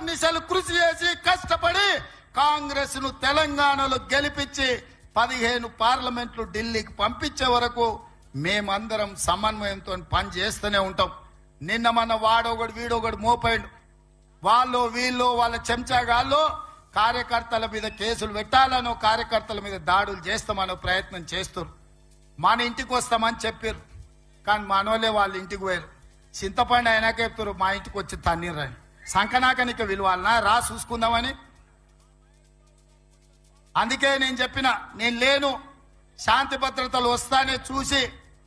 అహర్నిశలు కృషి చేసి కష్టపడి కాంగ్రెస్ ను తెలంగాణలో గెలిపించి 15 పార్లమెంట్లు ఢిల్లీకి పంపించే వరకు మేమందరం సమన్వయంతో పని చేస్తూనే ఉంటాం. నిన్న మన వాడొకడు వీడొకడు మోపాడు, వాళ్ళు వీళ్ళు వాళ్ళ చెంచాగాళ్ళు కార్యకర్తల మీద కేసులు పెట్టాలనో కార్యకర్తల మీద దాడులు చేస్తామనో ప్రయత్నం చేస్తారు. మన ఇంటికి వస్తామని చెప్పారు, కానీ మనోళ్ళే వాళ్ళ ఇంటికి పోయారు. చింతపండు అయినాక చెప్తారు మా ఇంటికి వచ్చి తన్నీరని. సంకనాకనిక విలువాలనా రా చూసుకుందామని. అందుకే నేను చెప్పిన, నేను లేను, శాంతి భద్రతలు వస్తానే చూసి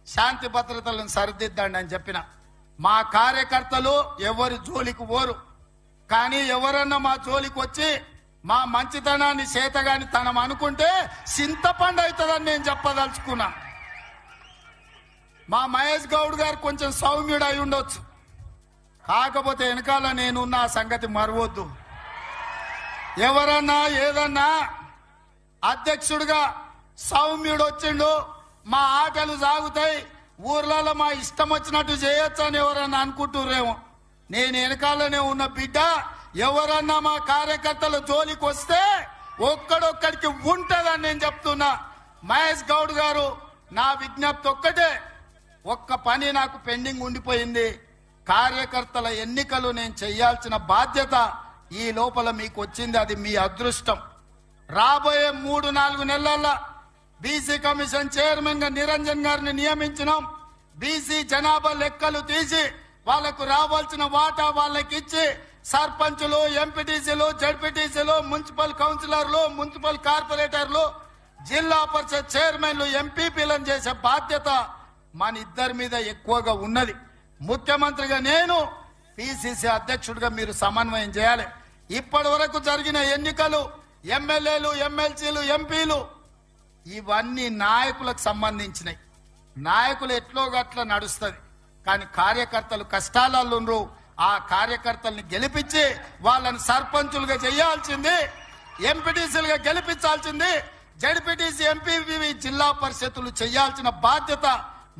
శాంతి భద్రతలను సరిదిద్దండి అని చెప్పిన. మా కార్యకర్తలు ఎవరి జోలికి పోరు, కానీ ఎవరన్నా మా జోలికి వచ్చి మా మంచితనాన్ని చేతగాని తనం అనుకుంటే చింతపండు అవుతుందని నేను చెప్పదలుచుకున్నా. మా మహేష్ గౌడ్ గారు కొంచెం సౌమ్యుడు అయి ఉండొచ్చు, కాకపోతే వెనకాల నేనున్న ఆ సంగతి మరవద్దు. ఎవరన్నా ఏదన్నా అధ్యక్షుడిగా సౌమ్యుడు వచ్చిండు, మా ఆటలు సాగుతాయి, ఊర్లలో మా ఇష్టం వచ్చినట్టు చేయొచ్చు అని ఎవరన్నా అనుకుంటుర్రేమో. నేను వెనకాలనే ఉన్న బిడ్డ, ఎవరన్నా మా కార్యకర్తల జోలికి వస్తే ఒక్కడొక్కడికి ఉంటదని నేను చెప్తున్నా. మహేష్ గౌడ్ గారు, నా విజ్ఞప్తి ఒక్కటే, ఒక్క పని నాకు పెండింగ్ ఉండిపోయింది. కార్యకర్తల ఎన్నికలు నేను చేయాల్సిన బాధ్యత ఈ లోపల మీకు వచ్చింది, అది మీ అదృష్టం. రాబోయే 3-4 నెలల్లో బీసీ కమిషన్ చైర్మన్ గా నిరంజన్ గారిని నియమించినాం. బీసీ జనాభా లెక్కలు తీసి వాళ్లకు రావాల్సిన వాటా వాళ్ళకి ఇచ్చి సర్పంచులు, ఎంపీటీసీలు, జడ్పీటీసీలు, మున్సిపల్ కౌన్సిలర్లు, మున్సిపల్ కార్పొరేటర్లు, జిల్లా పరిషత్ చైర్మన్లు, ఎంపీపీలను చేసే బాధ్యత మన ఇద్దరి మీద ఎక్కువగా ఉన్నది. ముఖ్యమంత్రిగా నేను, పిసిసి అధ్యక్షుడిగా మీరు సమన్వయం చేయాలి. ఇప్పటి వరకు జరిగిన ఎన్నికలు, ఎమ్మెల్యేలు, ఎమ్మెల్సీలు, ఎంపీలు ఇవన్నీ నాయకులకు సంబంధించినవి. నాయకులు ఎట్లో గట్ల నడుస్తుంది, కానీ కార్యకర్తలు కష్టాలలో ఆ కార్యకర్తల్ని గెలిపించి వాళ్ళని సర్పంచులుగా చేయాల్సింది, ఎంపీటీసీలుగా గెలిపించాల్సింది, జడ్పీటీసీ, ఎంపీ, జిల్లా పరిషత్తులు చేయాల్సిన బాధ్యత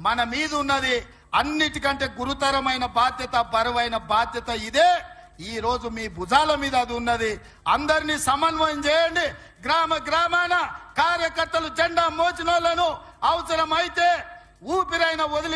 మన మీద ఉన్నది. అన్నిటికంటే గురుతరమైన బాధ్యత, బరువైన బాధ్యత ఇదే. ఈ రోజు మీ భుజాల మీద అది ఉన్నది. అందరినీ సమన్వయం చేయండి. గ్రామ గ్రామాన కార్యకర్తలు జెండా మోచిన వాళ్ళను అవసరమైతే ఊపిరైన వదిలి